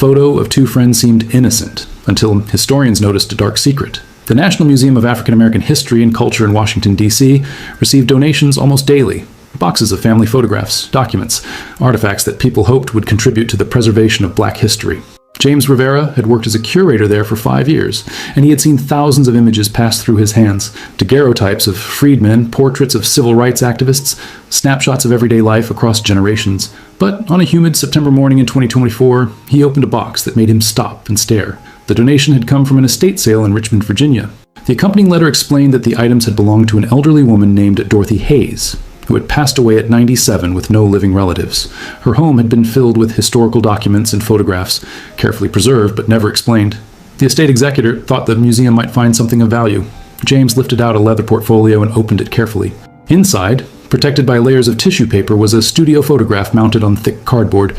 Photo of two friends seemed innocent, until historians noticed a dark secret. The National Museum of African American History and Culture in Washington, D.C. received donations almost daily. Boxes of family photographs, documents, artifacts that people hoped would contribute to the preservation of Black history. James Rivera had worked as a curator there for 5 years, and he had seen thousands of images pass through his hands. Daguerreotypes of freedmen, portraits of civil rights activists, snapshots of everyday life across generations. But on a humid September morning in 2024, he opened a box that made him stop and stare. The donation had come from an estate sale in Richmond, Virginia. The accompanying letter explained that the items had belonged to an elderly woman named Dorothy Hayes, who had passed away at 97 with no living relatives. Her home had been filled with historical documents and photographs, carefully preserved but never explained. The estate executor thought the museum might find something of value. James lifted out a leather portfolio and opened it carefully. Inside, protected by layers of tissue paper, was a studio photograph mounted on thick cardboard.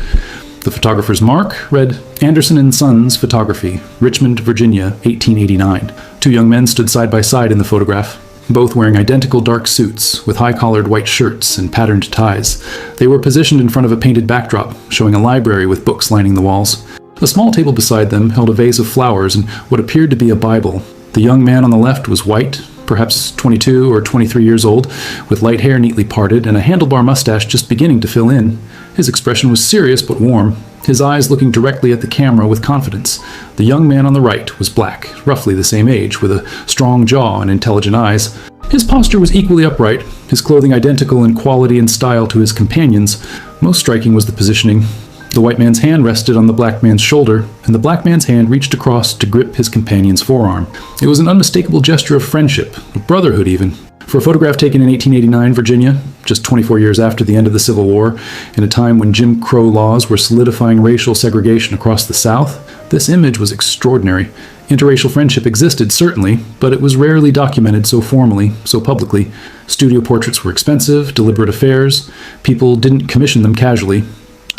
The photographer's mark read, Anderson & Sons Photography, Richmond, Virginia, 1889. Two young men stood side by side in the photograph, both wearing identical dark suits with high-collared white shirts and patterned ties. They were positioned in front of a painted backdrop, showing a library with books lining the walls. A small table beside them held a vase of flowers and what appeared to be a Bible. The young man on the left was white, perhaps 22 or 23 years old, with light hair neatly parted and a handlebar mustache just beginning to fill in. His expression was serious but warm, his eyes looking directly at the camera with confidence. The young man on the right was black, roughly the same age, with a strong jaw and intelligent eyes. His posture was equally upright, his clothing identical in quality and style to his companions. Most striking was the positioning. The white man's hand rested on the black man's shoulder, and the black man's hand reached across to grip his companion's forearm. It was an unmistakable gesture of friendship, of brotherhood even. For a photograph taken in 1889 Virginia, just 24 years after the end of the Civil War, in a time when Jim Crow laws were solidifying racial segregation across the South, this image was extraordinary. Interracial friendship existed, certainly, but it was rarely documented so formally, so publicly. Studio portraits were expensive, deliberate affairs. People didn't commission them casually.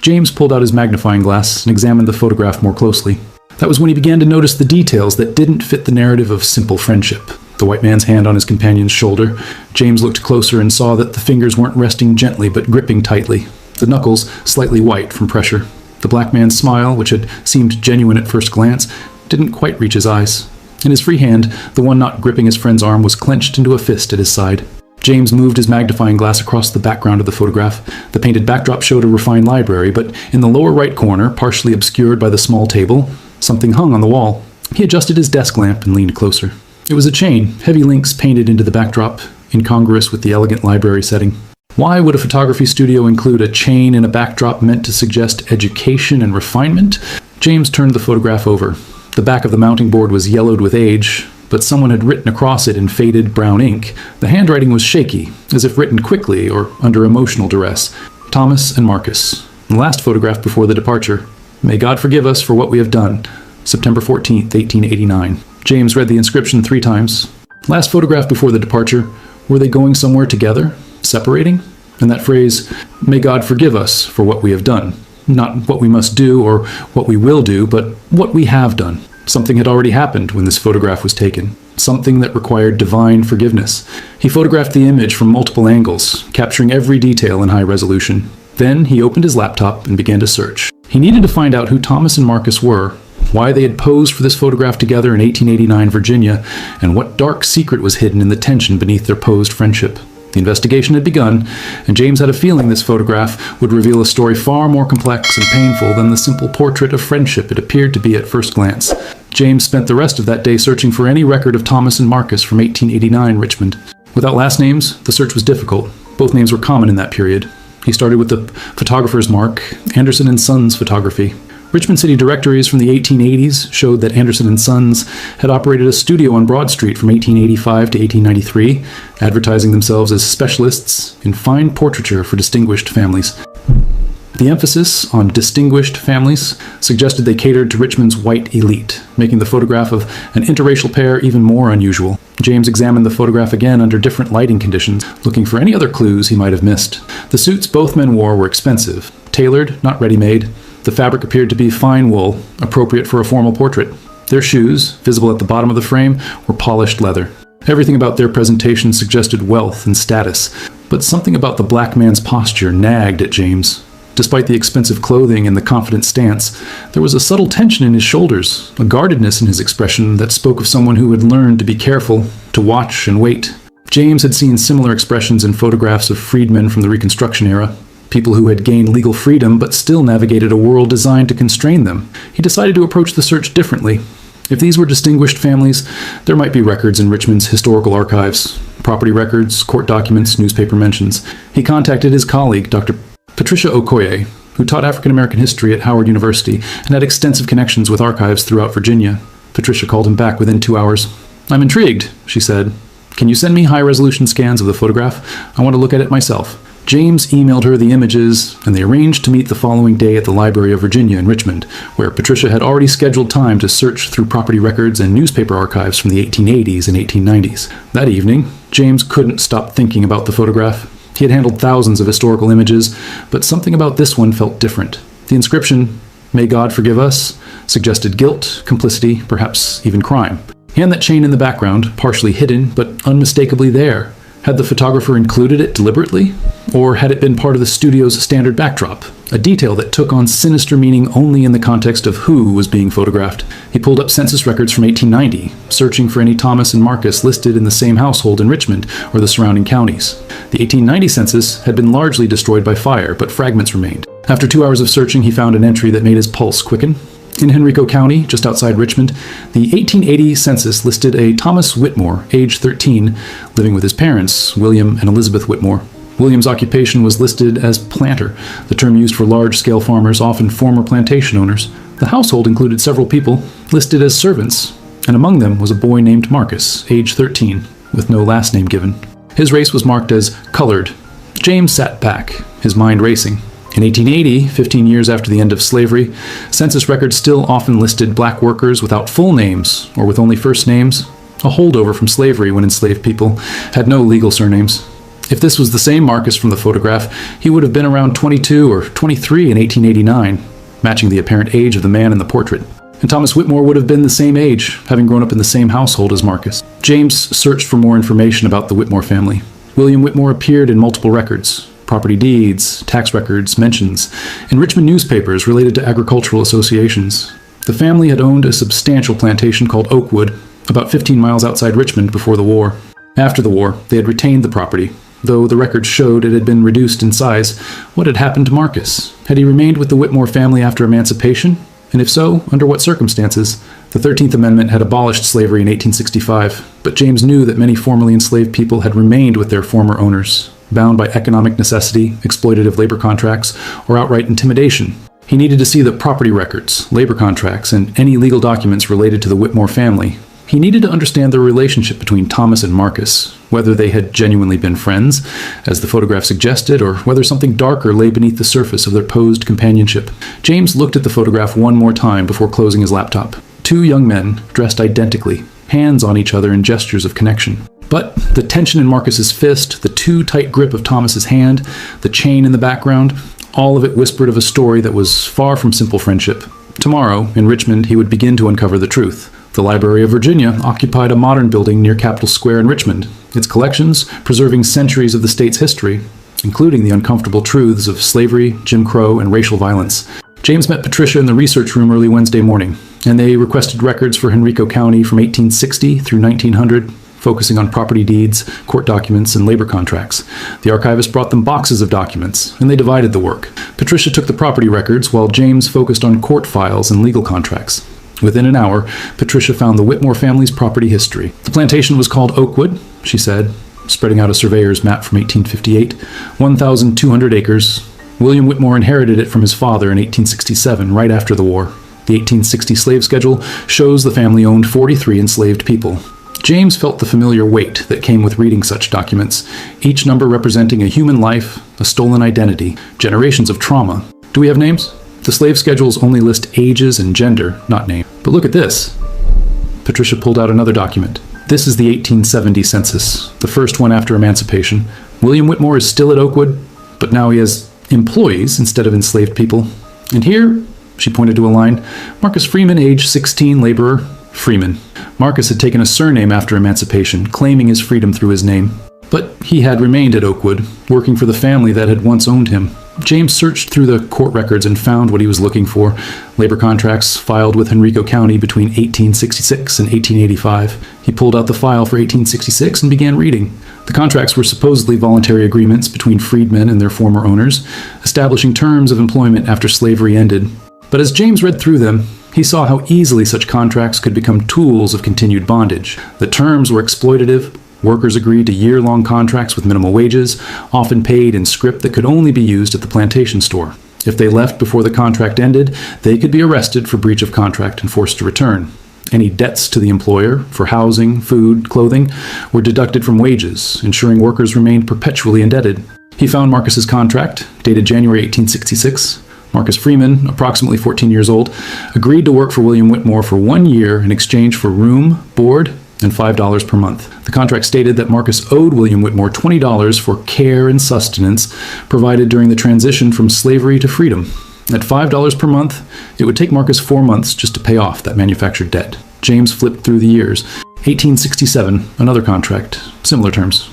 James pulled out his magnifying glass and examined the photograph more closely. That was when he began to notice the details that didn't fit the narrative of simple friendship. The white man's hand on his companion's shoulder. James looked closer and saw that the fingers weren't resting gently but gripping tightly, the knuckles slightly white from pressure. The black man's smile, which had seemed genuine at first glance, didn't quite reach his eyes. In his free hand, the one not gripping his friend's arm was clenched into a fist at his side. James moved his magnifying glass across the background of the photograph. The painted backdrop showed a refined library, but in the lower right corner, partially obscured by the small table, something hung on the wall. He adjusted his desk lamp and leaned closer. It was a chain, heavy links painted into the backdrop, incongruous with the elegant library setting. Why would a photography studio include a chain in a backdrop meant to suggest education and refinement? James turned the photograph over. The back of the mounting board was yellowed with age, but someone had written across it in faded brown ink. The handwriting was shaky, as if written quickly or under emotional duress. Thomas and Marcus. The last photograph before the departure. May God forgive us for what we have done. September 14th, 1889. James read the inscription 3 times. Last photograph before the departure. Were they going somewhere together? Separating? And that phrase, may God forgive us for what we have done. Not what we must do or what we will do, but what we have done. Something had already happened when this photograph was taken. Something that required divine forgiveness. He photographed the image from multiple angles, capturing every detail in high resolution. Then he opened his laptop and began to search. He needed to find out who Thomas and Marcus were, why they had posed for this photograph together in 1889 Virginia, and what dark secret was hidden in the tension beneath their posed friendship. The investigation had begun, and James had a feeling this photograph would reveal a story far more complex and painful than the simple portrait of friendship it appeared to be at first glance. James spent the rest of that day searching for any record of Thomas and Marcus from 1889 Richmond. Without last names, the search was difficult. Both names were common in that period. He started with the photographer's mark, Anderson & Sons Photography. Richmond City directories from the 1880s showed that Anderson & Sons had operated a studio on Broad Street from 1885 to 1893, advertising themselves as specialists in fine portraiture for distinguished families. The emphasis on distinguished families suggested they catered to Richmond's white elite, making the photograph of an interracial pair even more unusual. James examined the photograph again under different lighting conditions, looking for any other clues he might have missed. The suits both men wore were expensive, tailored, not ready-made. The fabric appeared to be fine wool, appropriate for a formal portrait. Their shoes, visible at the bottom of the frame, were polished leather. Everything about their presentation suggested wealth and status, but something about the black man's posture nagged at James. Despite the expensive clothing and the confident stance, there was a subtle tension in his shoulders, a guardedness in his expression that spoke of someone who had learned to be careful, to watch and wait. James had seen similar expressions in photographs of freedmen from the Reconstruction era, people who had gained legal freedom but still navigated a world designed to constrain them. He decided to approach the search differently. If these were distinguished families, there might be records in Richmond's historical archives, property records, court documents, newspaper mentions. He contacted his colleague, Dr. Patricia Okoye, who taught African American history at Howard University and had extensive connections with archives throughout Virginia. Patricia called him back within 2 hours. "I'm intrigued," she said. "Can you send me high-resolution scans of the photograph? I want to look at it myself." James emailed her the images, and they arranged to meet the following day at the Library of Virginia in Richmond, where Patricia had already scheduled time to search through property records and newspaper archives from the 1880s and 1890s. That evening, James couldn't stop thinking about the photograph. He had handled thousands of historical images, but something about this one felt different. The inscription, "May God forgive us," suggested guilt, complicity, perhaps even crime. And that chain in the background, partially hidden, but unmistakably there. Had the photographer included it deliberately? Or had it been part of the studio's standard backdrop? A detail that took on sinister meaning only in the context of who was being photographed. He pulled up census records from 1890, searching for any Thomas and Marcus listed in the same household in Richmond or the surrounding counties. The 1890 census had been largely destroyed by fire, but fragments remained. After 2 hours of searching, he found an entry that made his pulse quicken. In Henrico County, just outside Richmond, the 1880 census listed a Thomas Whitmore, age 13, living with his parents, William and Elizabeth Whitmore. William's occupation was listed as planter, the term used for large-scale farmers, often former plantation owners. The household included several people listed as servants, and among them was a boy named Marcus, age 13, with no last name given. His race was marked as colored. James sat back, his mind racing. In 1880, 15 years after the end of slavery, census records still often listed black workers without full names or with only first names, a holdover from slavery when enslaved people had no legal surnames. If this was the same Marcus from the photograph, he would have been around 22 or 23 in 1889, matching the apparent age of the man in the portrait. And Thomas Whitmore would have been the same age, having grown up in the same household as Marcus. James searched for more information about the Whitmore family. William Whitmore appeared in multiple records. Property deeds, tax records, mentions, in Richmond newspapers related to agricultural associations. The family had owned a substantial plantation called Oakwood, about 15 miles outside Richmond before the war. After the war, they had retained the property, though the records showed it had been reduced in size. What had happened to Marcus? Had he remained with the Whitmore family after emancipation? And if so, under what circumstances? The 13th Amendment had abolished slavery in 1865, but James knew that many formerly enslaved people had remained with their former owners, bound by economic necessity, exploitative labor contracts, or outright intimidation. He needed to see the property records, labor contracts, and any legal documents related to the Whitmore family. He needed to understand the relationship between Thomas and Marcus, whether they had genuinely been friends, as the photograph suggested, or whether something darker lay beneath the surface of their posed companionship. James looked at the photograph one more time before closing his laptop. Two young men, dressed identically, hands on each other in gestures of connection. But the tension in Marcus's fist, the too tight grip of Thomas's hand, the chain in the background, all of it whispered of a story that was far from simple friendship. Tomorrow, in Richmond, he would begin to uncover the truth. The Library of Virginia occupied a modern building near Capitol Square in Richmond, its collections preserving centuries of the state's history, including the uncomfortable truths of slavery, Jim Crow, and racial violence. James met Patricia in the research room early Wednesday morning, and they requested records for Henrico County from 1860 through 1900, focusing on property deeds, court documents, and labor contracts. The archivist brought them boxes of documents, and they divided the work. Patricia took the property records, while James focused on court files and legal contracts. Within an hour, Patricia found the Whitmore family's property history. The plantation was called Oakwood, she said, spreading out a surveyor's map from 1858, 1,200 acres. William Whitmore inherited it from his father in 1867, right after the war. The 1860 slave schedule shows the family owned 43 enslaved people. James felt the familiar weight that came with reading such documents, each number representing a human life, a stolen identity, generations of trauma. Do we have names? The slave schedules only list ages and gender, not name. But look at this. Patricia pulled out another document. This is the 1870 census, the first one after emancipation. William Whitmore is still at Oakwood, but now he has employees instead of enslaved people. And here, she pointed to a line, Marcus Freeman, age 16, laborer, Freeman. Marcus had taken a surname after emancipation, claiming his freedom through his name. But he had remained at Oakwood, working for the family that had once owned him. James searched through the court records and found what he was looking for: labor contracts filed with Henrico County between 1866 and 1885. He pulled out the file for 1866 and began reading. The contracts were supposedly voluntary agreements between freedmen and their former owners, establishing terms of employment after slavery ended. But as James read through them, he saw how easily such contracts could become tools of continued bondage. The terms were exploitative. Workers agreed to year-long contracts with minimal wages, often paid in scrip that could only be used at the plantation store. If they left before the contract ended, they could be arrested for breach of contract and forced to return. Any debts to the employer for housing, food, clothing were deducted from wages, ensuring workers remained perpetually indebted. He found Marcus's contract, dated January 1866. Marcus Freeman, approximately 14 years old, agreed to work for William Whitmore for 1 year in exchange for room, board, and $5 per month. The contract stated that Marcus owed William Whitmore $20 for care and sustenance provided during the transition from slavery to freedom. At $5 per month, it would take Marcus 4 months just to pay off that manufactured debt. James flipped through the years. 1867, another contract, similar terms.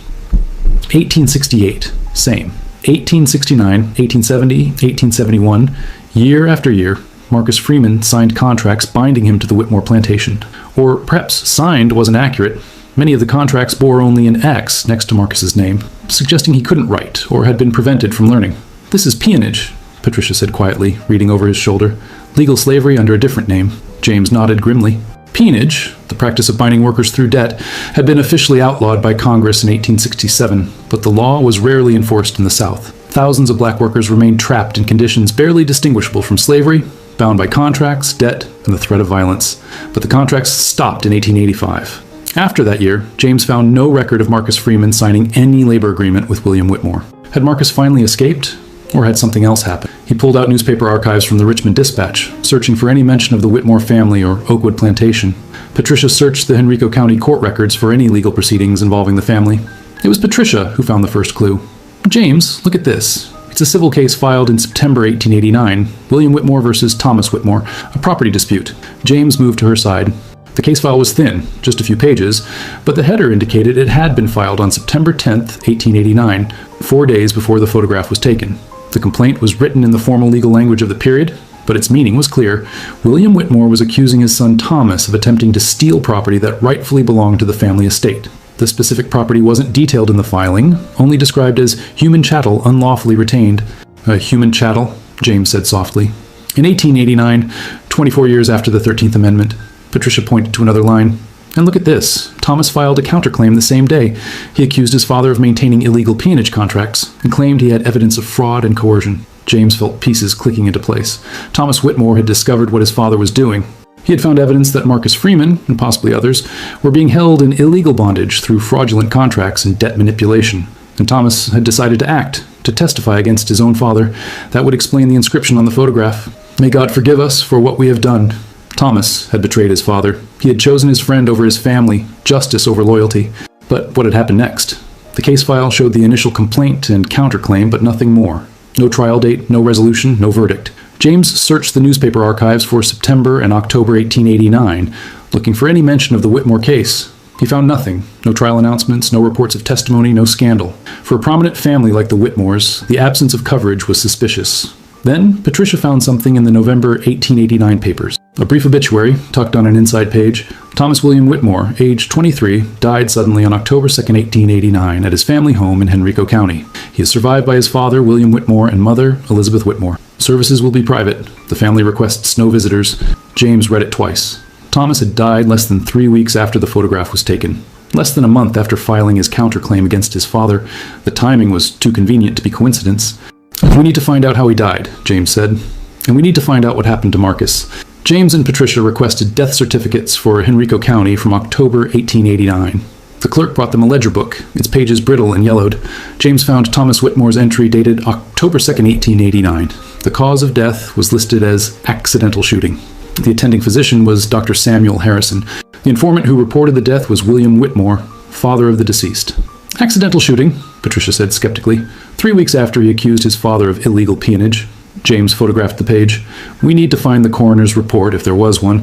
1868, same. 1869, 1870, 1871, year after year, Marcus Freeman signed contracts binding him to the Whitmore plantation. Or perhaps signed wasn't accurate. Many of the contracts bore only an X next to Marcus's name, suggesting he couldn't write or had been prevented from learning. "This is peonage," Patricia said quietly, reading over his shoulder. "Legal slavery under a different name." James nodded grimly. Peonage, the practice of binding workers through debt, had been officially outlawed by Congress in 1867, but the law was rarely enforced in the South. Thousands of black workers remained trapped in conditions barely distinguishable from slavery, bound by contracts, debt, and the threat of violence. But the contracts stopped in 1885. After that year, James found no record of Marcus Freeman signing any labor agreement with William Whitmore. Had Marcus finally escaped, or had something else happened? He pulled out newspaper archives from the Richmond Dispatch, searching for any mention of the Whitmore family or Oakwood plantation. Patricia searched the Henrico County court records for any legal proceedings involving the family. It was Patricia who found the first clue. "James, look at this. It's a civil case filed in September 1889, William Whitmore versus Thomas Whitmore, a property dispute." James moved to her side. The case file was thin, just a few pages, but the header indicated it had been filed on September 10th, 1889, 4 days before the photograph was taken. The complaint was written in the formal legal language of the period, but its meaning was clear. William Whitmore was accusing his son Thomas of attempting to steal property that rightfully belonged to the family estate. The specific property wasn't detailed in the filing, only described as human chattel unlawfully retained. "A human chattel," James said softly. In 1889, 24 years after the 13th Amendment, Patricia pointed to another line. "And look at this. Thomas filed a counterclaim the same day. He accused his father of maintaining illegal peonage contracts and claimed he had evidence of fraud and coercion." James felt pieces clicking into place. Thomas Whitmore had discovered what his father was doing. He had found evidence that Marcus Freeman, and possibly others, were being held in illegal bondage through fraudulent contracts and debt manipulation. And Thomas had decided to act, to testify against his own father. That would explain the inscription on the photograph. "May God forgive us for what we have done." Thomas had betrayed his father. He had chosen his friend over his family, justice over loyalty. But what had happened next? The case file showed the initial complaint and counterclaim, but nothing more. No trial date, no resolution, no verdict. James searched the newspaper archives for September and October 1889, looking for any mention of the Whitmore case. He found nothing. No trial announcements, no reports of testimony, no scandal. For a prominent family like the Whitmores, the absence of coverage was suspicious. Then, Patricia found something in the November 1889 papers. A brief obituary, tucked on an inside page. Thomas William Whitmore, age 23, died suddenly on October 2, 1889, at his family home in Henrico County. He is survived by his father, William Whitmore, and mother, Elizabeth Whitmore. Services will be private. The family requests no visitors. James read it twice. Thomas had died less than 3 weeks after the photograph was taken. Less than a month after filing his counterclaim against his father. The timing was too convenient to be coincidence. "We need to find out how he died," James said. "And we need to find out what happened to Marcus." James and Patricia requested death certificates for Henrico County from October 1889. The clerk brought them a ledger book, its pages brittle and yellowed. James found Thomas Whitmore's entry dated October 2, 1889. The cause of death was listed as accidental shooting. The attending physician was Dr. Samuel Harrison. The informant who reported the death was William Whitmore, father of the deceased. "Accidental shooting," Patricia said skeptically. 3 weeks after he accused his father of illegal peonage. James photographed the page. "We need to find the coroner's report, if there was one,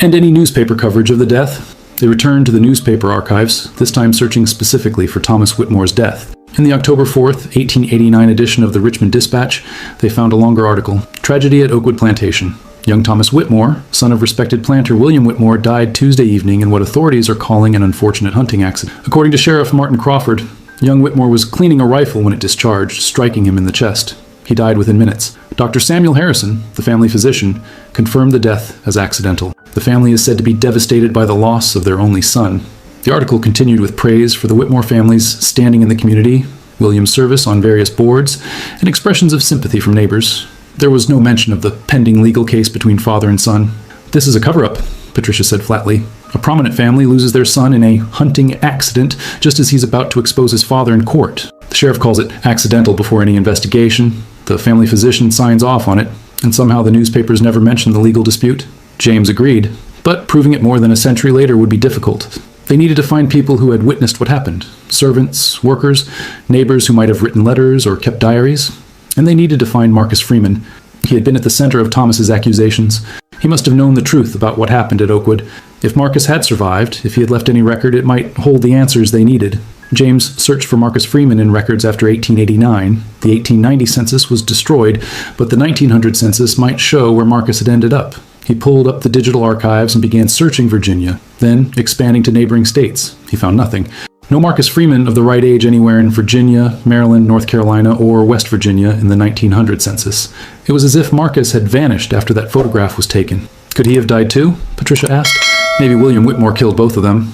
and any newspaper coverage of the death." They returned to the newspaper archives, this time searching specifically for Thomas Whitmore's death. In the October 4th, 1889 edition of the Richmond Dispatch, they found a longer article, Tragedy at Oakwood Plantation. Young Thomas Whitmore, son of respected planter William Whitmore, died Tuesday evening in what authorities are calling an unfortunate hunting accident. According to Sheriff Martin Crawford, young Whitmore was cleaning a rifle when it discharged, striking him in the chest. He died within minutes. Dr. Samuel Harrison, the family physician, confirmed the death as accidental. The family is said to be devastated by the loss of their only son. The article continued with praise for the Whitmore family's standing in the community, William's service on various boards, and expressions of sympathy from neighbors. There was no mention of the pending legal case between father and son. "This is a cover-up," Patricia said flatly. "A prominent family loses their son in a hunting accident just as he's about to expose his father in court. The sheriff calls it accidental before any investigation. The family physician signs off on it, and somehow the newspapers never mention the legal dispute." James agreed, but proving it more than a century later would be difficult. They needed to find people who had witnessed what happened. Servants, workers, neighbors who might have written letters or kept diaries. And they needed to find Marcus Freeman. He had been at the center of Thomas's accusations. He must have known the truth about what happened at Oakwood. If Marcus had survived, if he had left any record, it might hold the answers they needed. James searched for Marcus Freeman in records after 1889. The 1890 census was destroyed, but the 1900 census might show where Marcus had ended up. He pulled up the digital archives and began searching Virginia, then expanding to neighboring states. He found nothing. No Marcus Freeman of the right age anywhere in Virginia, Maryland, North Carolina, or West Virginia in the 1900 census. It was as if Marcus had vanished after that photograph was taken. Could he have died too? Patricia asked. Maybe William Whitmore killed both of them.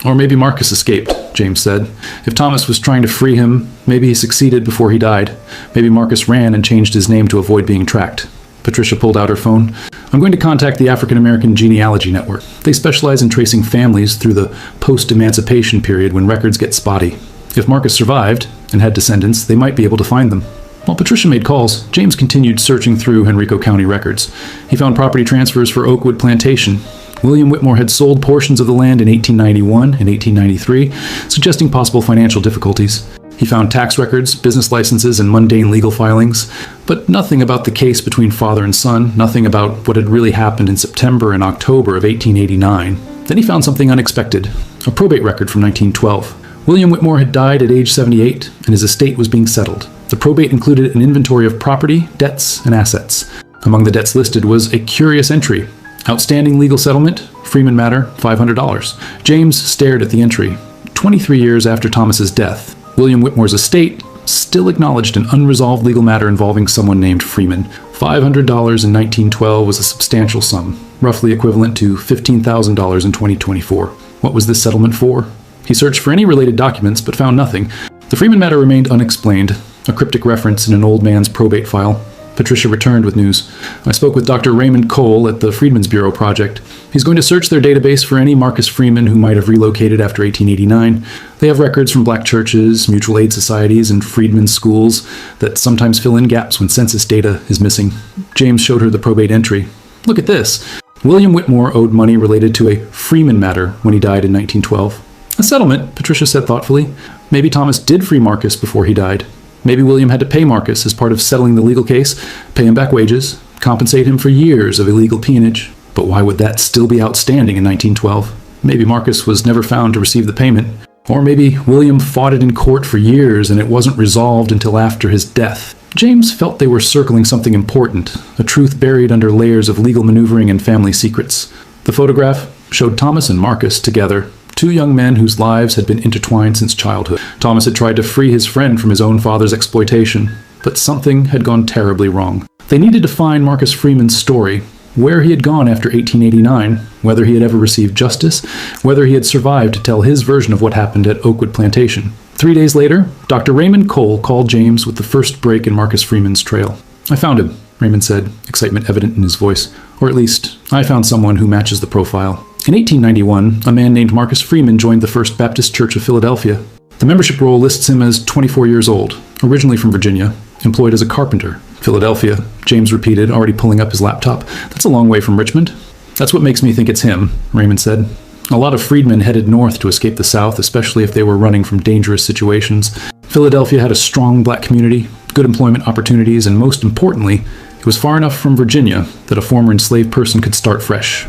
Or maybe Marcus escaped, James said. If Thomas was trying to free him, maybe he succeeded before he died. Maybe Marcus ran and changed his name to avoid being tracked. Patricia pulled out her phone. "I'm going to contact the African American Genealogy Network. They specialize in tracing families through the post-emancipation period when records get spotty. If Marcus survived and had descendants, they might be able to find them." While Patricia made calls, James continued searching through Henrico County records. He found property transfers for Oakwood Plantation. William Whitmore had sold portions of the land in 1891 and 1893, suggesting possible financial difficulties. He found tax records, business licenses, and mundane legal filings, but nothing about the case between father and son, nothing about what had really happened in September and October of 1889. Then he found something unexpected, a probate record from 1912. William Whitmore had died at age 78, and his estate was being settled. The probate included an inventory of property, debts, and assets. Among the debts listed was a curious entry. Outstanding legal settlement, Freeman matter, $500. James stared at the entry. 23 years after Thomas's death, William Whitmore's estate still acknowledged an unresolved legal matter involving someone named Freeman. $500 in 1912 was a substantial sum, roughly equivalent to $15,000 in 2024. What was this settlement for? He searched for any related documents, but found nothing. The Freeman matter remained unexplained, a cryptic reference in an old man's probate file. Patricia returned with news. "I spoke with Dr. Raymond Cole at the Freedmen's Bureau Project. He's going to search their database for any Marcus Freeman who might have relocated after 1889. They have records from black churches, mutual aid societies, and freedmen's schools that sometimes fill in gaps when census data is missing." James showed her the probate entry. "Look at this. William Whitmore owed money related to a Freeman matter when he died in 1912. "A settlement," Patricia said thoughtfully. "Maybe Thomas did free Marcus before he died. Maybe William had to pay Marcus as part of settling the legal case, pay him back wages, compensate him for years of illegal peonage. But why would that still be outstanding in 1912? Maybe Marcus was never found to receive the payment. Or maybe William fought it in court for years and it wasn't resolved until after his death." James felt they were circling something important, a truth buried under layers of legal maneuvering and family secrets. The photograph showed Thomas and Marcus together, two young men whose lives had been intertwined since childhood. Thomas had tried to free his friend from his own father's exploitation, but something had gone terribly wrong. They needed to find Marcus Freeman's story, where he had gone after 1889, whether he had ever received justice, whether he had survived to tell his version of what happened at Oakwood Plantation. 3 days later, Dr. Raymond Cole called James with the first break in Marcus Freeman's trail. "I found him," Raymond said, excitement evident in his voice. "Or at least, I found someone who matches the profile." In 1891, a man named Marcus Freeman joined the First Baptist Church of Philadelphia. The membership roll lists him as 24 years old, originally from Virginia, employed as a carpenter. "Philadelphia," James repeated, already pulling up his laptop. "That's a long way from Richmond." "That's what makes me think it's him," Raymond said. A lot of freedmen headed north to escape the South, especially if they were running from dangerous situations. Philadelphia had a strong black community, good employment opportunities, and most importantly, it was far enough from Virginia that a former enslaved person could start fresh.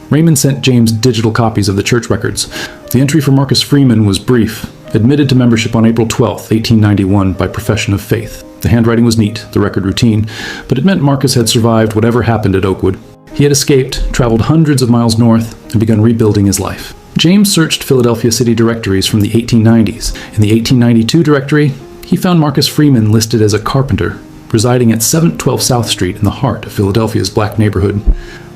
Raymond sent James digital copies of the church records. The entry for Marcus Freeman was brief. admitted to membership on April 12, 1891 by profession of faith. The handwriting was neat, the record routine, but it meant Marcus had survived whatever happened at Oakwood. He had escaped, traveled hundreds of miles north, and begun rebuilding his life. James searched Philadelphia city directories from the 1890s. In the 1892 directory, he found Marcus Freeman listed as a carpenter, residing at 712 South Street in the heart of Philadelphia's black neighborhood.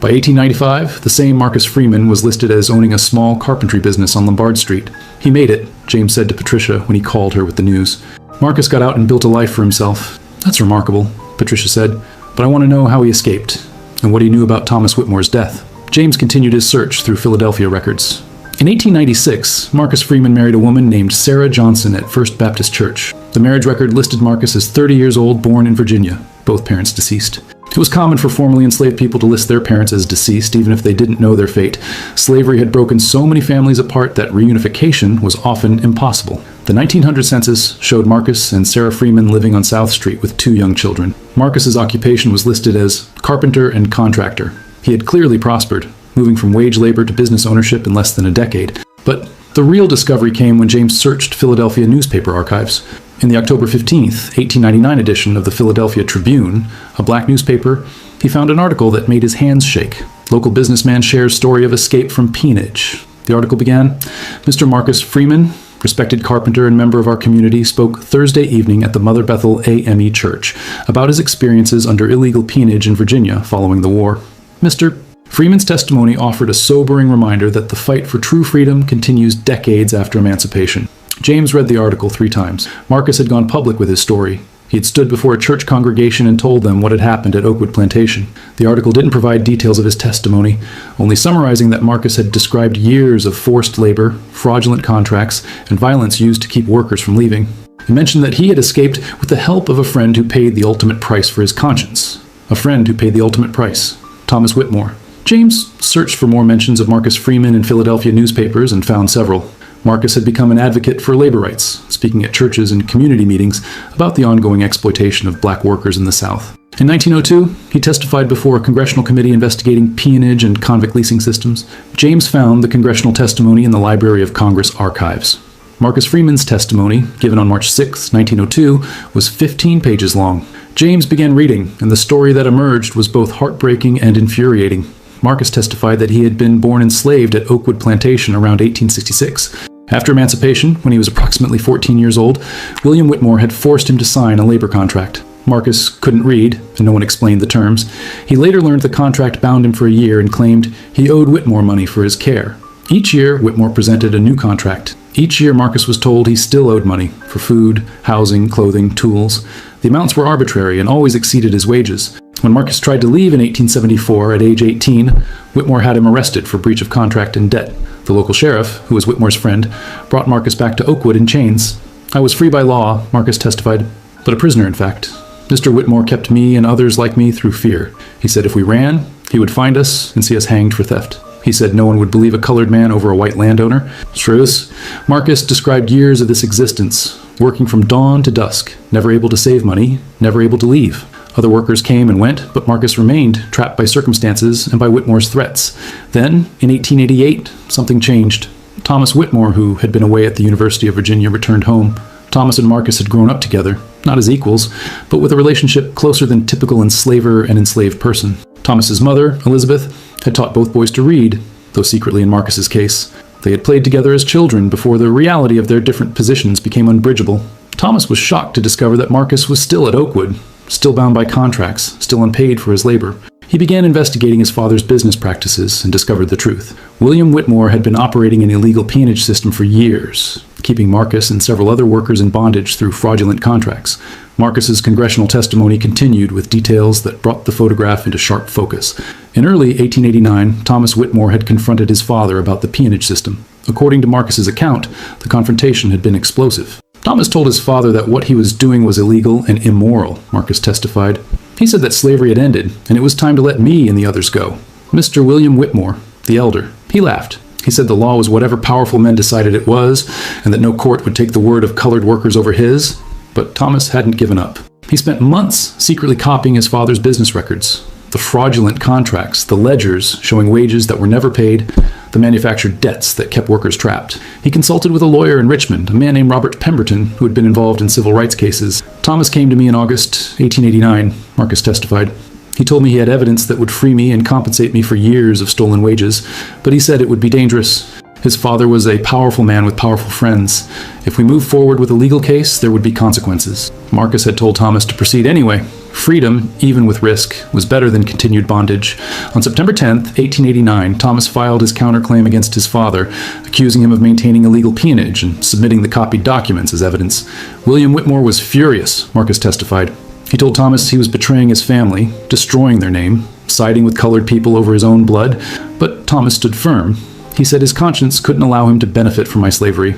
By 1895, the same Marcus Freeman was listed as owning a small carpentry business on Lombard Street. He made it, James said to Patricia when he called her with the news. Marcus got out and built a life for himself. That's remarkable, Patricia said, but I want to know how he escaped and what he knew about Thomas Whitmore's death. James continued his search through Philadelphia records. In 1896, Marcus Freeman married a woman named Sarah Johnson at First Baptist Church. The marriage record listed Marcus as 30 years old, born in Virginia, both parents deceased. It was common for formerly enslaved people to list their parents as deceased, even if they didn't know their fate. Slavery had broken so many families apart that reunification was often impossible. The 1900 census showed Marcus and Sarah Freeman living on South Street with 2 young children. Marcus's occupation was listed as carpenter and contractor. He had clearly prospered, moving from wage labor to business ownership in less than a decade. But the real discovery came when James searched Philadelphia newspaper archives. In the October 15, 1899 edition of the Philadelphia Tribune, a black newspaper, he found an article that made his hands shake. Local businessman shares story of escape from peonage. The article began, Mr. Marcus Freeman, respected carpenter and member of our community, spoke Thursday evening at the Mother Bethel AME Church about his experiences under illegal peonage in Virginia following the war. Mr. Freeman's testimony offered a sobering reminder that the fight for true freedom continues decades after emancipation. James read the article 3 times. Marcus had gone public with his story. He had stood before a church congregation and told them what had happened at Oakwood Plantation. The article didn't provide details of his testimony, only summarizing that Marcus had described years of forced labor, fraudulent contracts, and violence used to keep workers from leaving. It mentioned that he had escaped with the help of a friend who paid the ultimate price for his conscience. A friend who paid the ultimate price, Thomas Whitmore. James searched for more mentions of Marcus Freeman in Philadelphia newspapers and found several. Marcus had become an advocate for labor rights, speaking at churches and community meetings about the ongoing exploitation of black workers in the South. In 1902, he testified before a congressional committee investigating peonage and convict leasing systems. James found the congressional testimony in the Library of Congress archives. Marcus Freeman's testimony, given on March 6, 1902, was 15 pages long. James began reading, and the story that emerged was both heartbreaking and infuriating. Marcus testified that he had been born enslaved at Oakwood Plantation around 1866. After emancipation, when he was approximately 14 years old, William Whitmore had forced him to sign a labor contract. Marcus couldn't read, and no one explained the terms. He later learned the contract bound him for a year and claimed he owed Whitmore money for his care. Each year, Whitmore presented a new contract. Each year, Marcus was told he still owed money for food, housing, clothing, tools. The amounts were arbitrary and always exceeded his wages. When Marcus tried to leave in 1874 at age 18, Whitmore had him arrested for breach of contract and debt. The local sheriff, who was Whitmore's friend, brought Marcus back to Oakwood in chains. I was free by law, Marcus testified, but a prisoner in fact. Mr. Whitmore kept me and others like me through fear. He said if we ran, he would find us and see us hanged for theft. He said no one would believe a colored man over a white landowner. Truth. Marcus described years of this existence, working from dawn to dusk, never able to save money, never able to leave. Other workers came and went, but Marcus remained, trapped by circumstances and by Whitmore's threats. Then, in 1888, something changed. Thomas Whitmore, who had been away at the University of Virginia, returned home. Thomas and Marcus had grown up together, not as equals, but with a relationship closer than typical enslaver and enslaved person. Thomas's mother, Elizabeth, had taught both boys to read, though secretly in Marcus's case. They had played together as children before the reality of their different positions became unbridgeable. Thomas was shocked to discover that Marcus was still at Oakwood, still bound by contracts, still unpaid for his labor. He began investigating his father's business practices and discovered the truth. William Whitmore had been operating an illegal peonage system for years, keeping Marcus and several other workers in bondage through fraudulent contracts. Marcus's congressional testimony continued with details that brought the photograph into sharp focus. In early 1889, Thomas Whitmore had confronted his father about the peonage system. According to Marcus's account, the confrontation had been explosive. Thomas told his father that what he was doing was illegal and immoral, Marcus testified. He said that slavery had ended, and it was time to let me and the others go. Mr. William Whitmore, the elder, he laughed. He said the law was whatever powerful men decided it was, and that no court would take the word of colored workers over his. But Thomas hadn't given up. He spent months secretly copying his father's business records. The fraudulent contracts, the ledgers showing wages that were never paid, the manufactured debts that kept workers trapped. He consulted with a lawyer in Richmond, a man named Robert Pemberton, who had been involved in civil rights cases. Thomas came to me in August 1889, Marcus testified. He told me he had evidence that would free me and compensate me for years of stolen wages, but he said it would be dangerous. His father was a powerful man with powerful friends. If we moved forward with a legal case, there would be consequences. Marcus had told Thomas to proceed anyway. Freedom, even with risk, was better than continued bondage. On September 10, 1889, Thomas filed his counterclaim against his father, accusing him of maintaining illegal peonage and submitting the copied documents as evidence. William Whitmore was furious, Marcus testified. He told Thomas he was betraying his family, destroying their name, siding with colored people over his own blood, but Thomas stood firm. He said his conscience couldn't allow him to benefit from my slavery.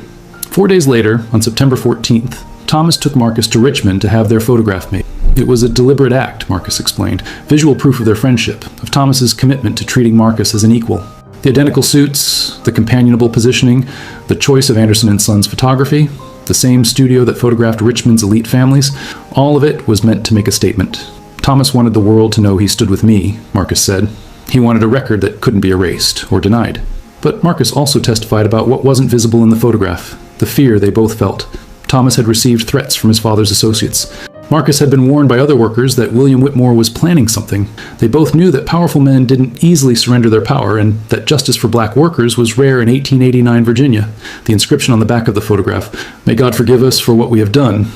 4 days later, on September 14th, Thomas took Marcus to Richmond to have their photograph made. It was a deliberate act, Marcus explained, visual proof of their friendship, of Thomas's commitment to treating Marcus as an equal. The identical suits, the companionable positioning, the choice of Anderson & Sons photography, the same studio that photographed Richmond's elite families, all of it was meant to make a statement. Thomas wanted the world to know he stood with me, Marcus said. He wanted a record that couldn't be erased or denied. But Marcus also testified about what wasn't visible in the photograph, the fear they both felt. Thomas had received threats from his father's associates. Marcus had been warned by other workers that William Whitmore was planning something. They both knew that powerful men didn't easily surrender their power and that justice for black workers was rare in 1889 Virginia. The inscription on the back of the photograph, "May God forgive us for what we have done,"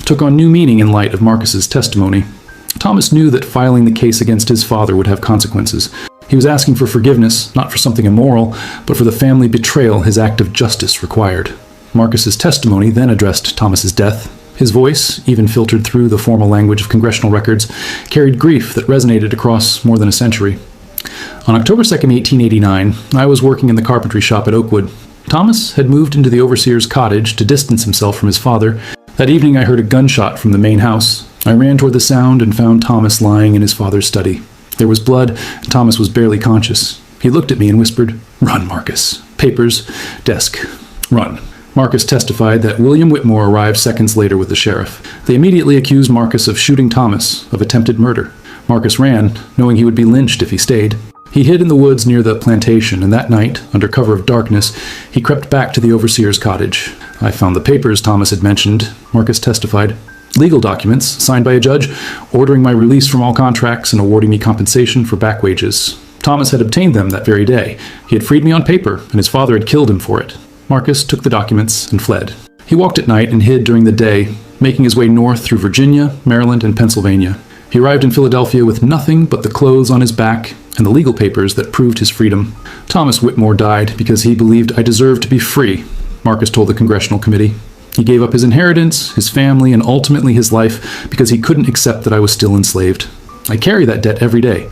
took on new meaning in light of Marcus's testimony. Thomas knew that filing the case against his father would have consequences. He was asking for forgiveness, not for something immoral, but for the family betrayal his act of justice required. Marcus's testimony then addressed Thomas's death. His voice, even filtered through the formal language of congressional records, carried grief that resonated across more than a century. On October 2, 1889, I was working in the carpentry shop at Oakwood. Thomas had moved into the overseer's cottage to distance himself from his father. That evening I heard a gunshot from the main house. I ran toward the sound and found Thomas lying in his father's study. There was blood, and Thomas was barely conscious. He looked at me and whispered, "Run, Marcus. Papers, desk, run." Marcus testified that William Whitmore arrived seconds later with the sheriff. They immediately accused Marcus of shooting Thomas, of attempted murder. Marcus ran, knowing he would be lynched if he stayed. He hid in the woods near the plantation, and that night, under cover of darkness, he crept back to the overseer's cottage. I found the papers Thomas had mentioned, Marcus testified. Legal documents, signed by a judge, ordering my release from all contracts and awarding me compensation for back wages. Thomas had obtained them that very day. He had freed me on paper, and his father had killed him for it. Marcus took the documents and fled. He walked at night and hid during the day, making his way north through Virginia, Maryland, and Pennsylvania. He arrived in Philadelphia with nothing but the clothes on his back and the legal papers that proved his freedom. Thomas Whitmore died because he believed I deserved to be free, Marcus told the Congressional Committee. He gave up his inheritance, his family, and ultimately his life because he couldn't accept that I was still enslaved. I carry that debt every day.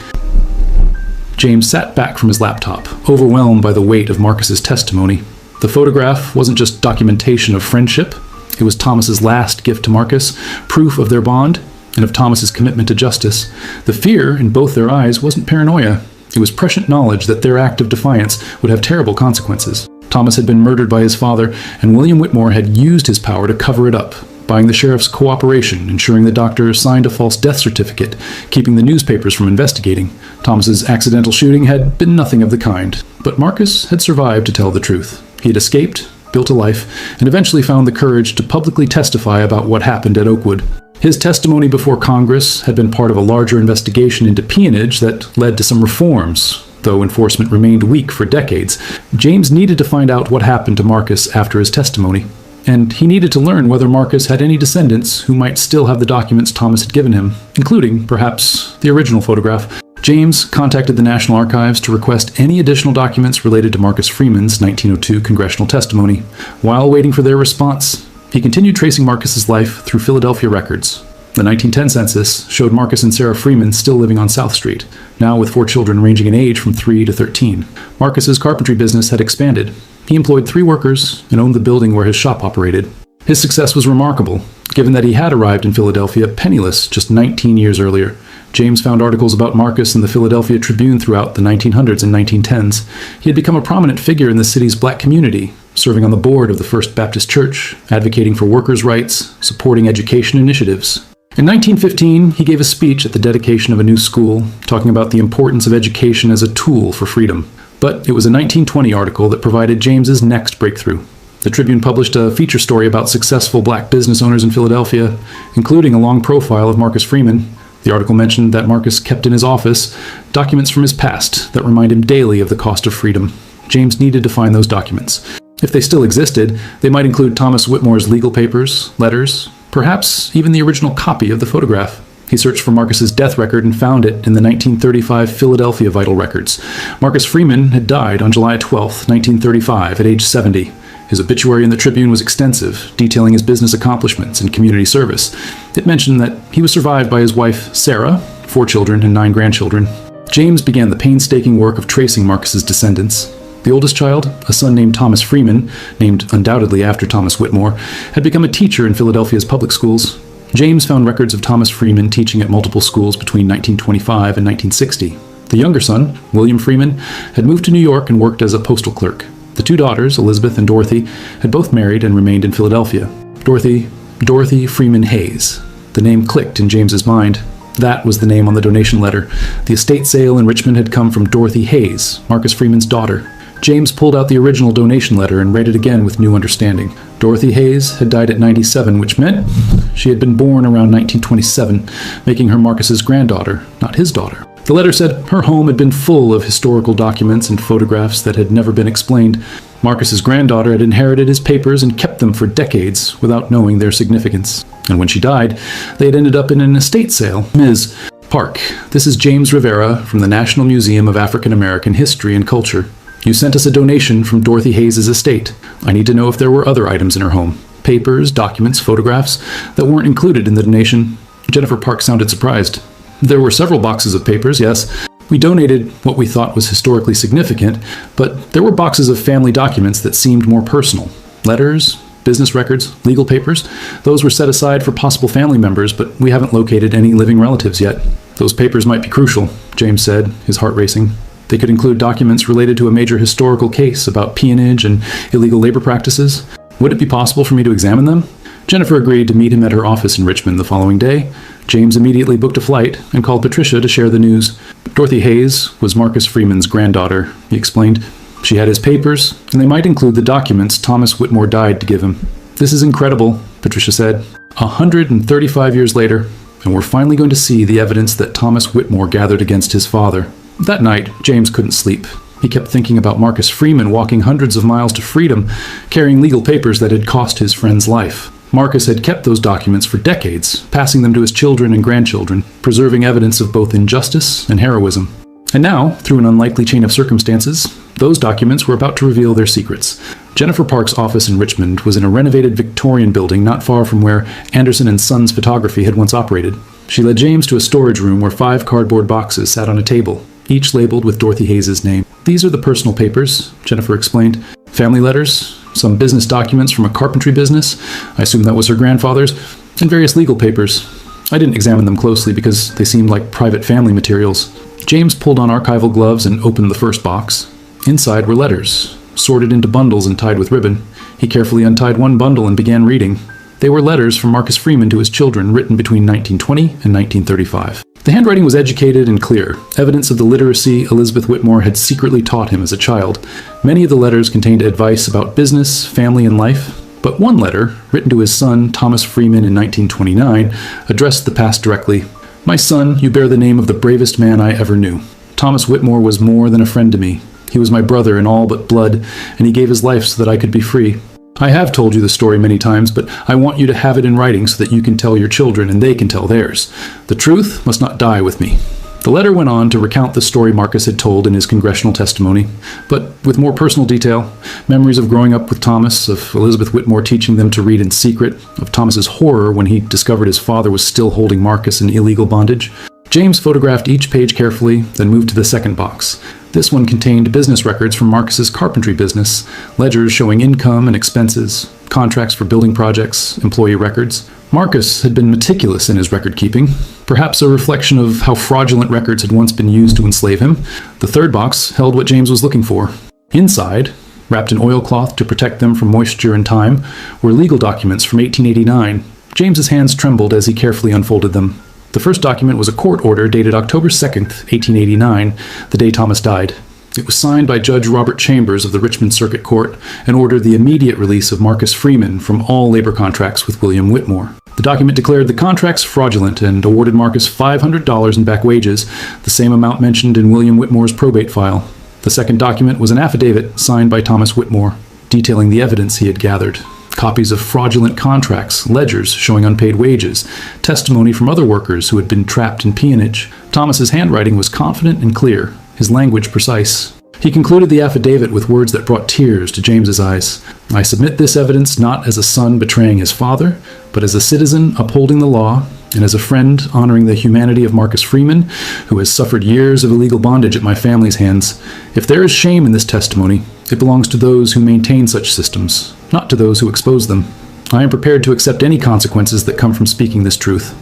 James sat back from his laptop, overwhelmed by the weight of Marcus's testimony. The photograph wasn't just documentation of friendship. It was Thomas's last gift to Marcus, proof of their bond and of Thomas's commitment to justice. The fear in both their eyes wasn't paranoia. It was prescient knowledge that their act of defiance would have terrible consequences. Thomas had been murdered by his father, and William Whitmore had used his power to cover it up, buying the sheriff's cooperation, ensuring the doctor signed a false death certificate, keeping the newspapers from investigating. Thomas's accidental shooting had been nothing of the kind, but Marcus had survived to tell the truth. He had escaped, built a life, and eventually found the courage to publicly testify about what happened at Oakwood. His testimony before Congress had been part of a larger investigation into peonage that led to some reforms. Though enforcement remained weak for decades, James needed to find out what happened to Marcus after his testimony. And he needed to learn whether Marcus had any descendants who might still have the documents Thomas had given him, including, perhaps, the original photograph. James contacted the National Archives to request any additional documents related to Marcus Freeman's 1902 congressional testimony. While waiting for their response, he continued tracing Marcus's life through Philadelphia records. The 1910 census showed Marcus and Sarah Freeman still living on South Street, now with 4 children ranging in age from 3 to 13. Marcus's carpentry business had expanded. He employed 3 workers and owned the building where his shop operated. His success was remarkable, given that he had arrived in Philadelphia penniless just 19 years earlier. James found articles about Marcus in the Philadelphia Tribune throughout the 1900s and 1910s. He had become a prominent figure in the city's black community, serving on the board of the First Baptist Church, advocating for workers' rights, supporting education initiatives. In 1915, he gave a speech at the dedication of a new school, talking about the importance of education as a tool for freedom. But it was a 1920 article that provided James's next breakthrough. The Tribune published a feature story about successful black business owners in Philadelphia, including a long profile of Marcus Freeman. The article mentioned that Marcus kept in his office documents from his past that remind him daily of the cost of freedom. James needed to find those documents. If they still existed, they might include Thomas Whitmore's legal papers, letters, perhaps even the original copy of the photograph. He searched for Marcus's death record and found it in the 1935 Philadelphia vital records. Marcus Freeman had died on July 12, 1935, at age 70. His obituary in the Tribune was extensive, detailing his business accomplishments and community service. It mentioned that he was survived by his wife, Sarah, 4 children and 9 grandchildren. James began the painstaking work of tracing Marcus's descendants. The oldest child, a son named Thomas Freeman, named undoubtedly after Thomas Whitmore, had become a teacher in Philadelphia's public schools. James found records of Thomas Freeman teaching at multiple schools between 1925 and 1960. The younger son, William Freeman, had moved to New York and worked as a postal clerk. The 2 daughters, Elizabeth and Dorothy, had both married and remained in Philadelphia. Dorothy Freeman Hayes. The name clicked in James's mind. That was the name on the donation letter. The estate sale in Richmond had come from Dorothy Hayes, Marcus Freeman's daughter. James pulled out the original donation letter and read it again with new understanding. Dorothy Hayes had died at 97, which meant she had been born around 1927, making her Marcus's granddaughter, not his daughter. The letter said her home had been full of historical documents and photographs that had never been explained. Marcus's granddaughter had inherited his papers and kept them for decades without knowing their significance. And when she died, they had ended up in an estate sale. Ms. Park, this is James Rivera from the National Museum of African American History and Culture. You sent us a donation from Dorothy Hayes' estate. I need to know if there were other items in her home. Papers, documents, photographs that weren't included in the donation. Jennifer Park sounded surprised. There were several boxes of papers, yes. We donated what we thought was historically significant, but there were boxes of family documents that seemed more personal. Letters, business records, legal papers. Those were set aside for possible family members, but we haven't located any living relatives yet. Those papers might be crucial, James said, his heart racing. They could include documents related to a major historical case about peonage and illegal labor practices. Would it be possible for me to examine them? Jennifer agreed to meet him at her office in Richmond the following day. James immediately booked a flight and called Patricia to share the news. Dorothy Hayes was Marcus Freeman's granddaughter, he explained. She had his papers, and they might include the documents Thomas Whitmore died to give him. This is incredible, Patricia said. 135 years later, and we're finally going to see the evidence that Thomas Whitmore gathered against his father. That night, James couldn't sleep. He kept thinking about Marcus Freeman walking hundreds of miles to freedom, carrying legal papers that had cost his friend's life. Marcus had kept those documents for decades, passing them to his children and grandchildren, preserving evidence of both injustice and heroism. And now, through an unlikely chain of circumstances, those documents were about to reveal their secrets. Jennifer Park's office in Richmond was in a renovated Victorian building not far from where Anderson and Sons Photography had once operated. She led James to a storage room where 5 cardboard boxes sat on a table, each labeled with Dorothy Hayes' name. These are the personal papers, Jennifer explained. Family letters, some business documents from a carpentry business, I assume that was her grandfather's, and various legal papers. I didn't examine them closely because they seemed like private family materials. James pulled on archival gloves and opened the first box. Inside were letters, sorted into bundles and tied with ribbon. He carefully untied one bundle and began reading. They were letters from Marcus Freeman to his children written between 1920 and 1935. The handwriting was educated and clear, evidence of the literacy Elizabeth Whitmore had secretly taught him as a child. Many of the letters contained advice about business, family, and life, but one letter, written to his son Thomas Freeman in 1929, addressed the past directly. My son, you bear the name of the bravest man I ever knew. Thomas Whitmore was more than a friend to me. He was my brother in all but blood, and he gave his life so that I could be free. I have told you the story many times, but I want you to have it in writing so that you can tell your children and they can tell theirs. The truth must not die with me. The letter went on to recount the story Marcus had told in his congressional testimony, but with more personal detail, memories of growing up with Thomas, of Elizabeth Whitmore teaching them to read in secret, of Thomas's horror when he discovered his father was still holding Marcus in illegal bondage. James photographed each page carefully, then moved to the second box. This one contained business records from Marcus's carpentry business, ledgers showing income and expenses, contracts for building projects, employee records. Marcus had been meticulous in his record-keeping, perhaps a reflection of how fraudulent records had once been used to enslave him. The third box held what James was looking for. Inside, wrapped in oilcloth to protect them from moisture and time, were legal documents from 1889. James's hands trembled as he carefully unfolded them. The first document was a court order dated October 2nd, 1889, the day Thomas died. It was signed by Judge Robert Chambers of the Richmond Circuit Court and ordered the immediate release of Marcus Freeman from all labor contracts with William Whitmore. The document declared the contracts fraudulent and awarded Marcus $500 in back wages, the same amount mentioned in William Whitmore's probate file. The second document was an affidavit signed by Thomas Whitmore, detailing the evidence he had gathered. Copies of fraudulent contracts, ledgers showing unpaid wages, testimony from other workers who had been trapped in peonage. Thomas's handwriting was confident and clear, his language precise. He concluded the affidavit with words that brought tears to James's eyes. "I submit this evidence not as a son betraying his father, but as a citizen upholding the law, and as a friend honoring the humanity of Marcus Freeman, who has suffered years of illegal bondage at my family's hands. If there is shame in this testimony, it belongs to those who maintain such systems, not to those who expose them. I am prepared to accept any consequences that come from speaking this truth."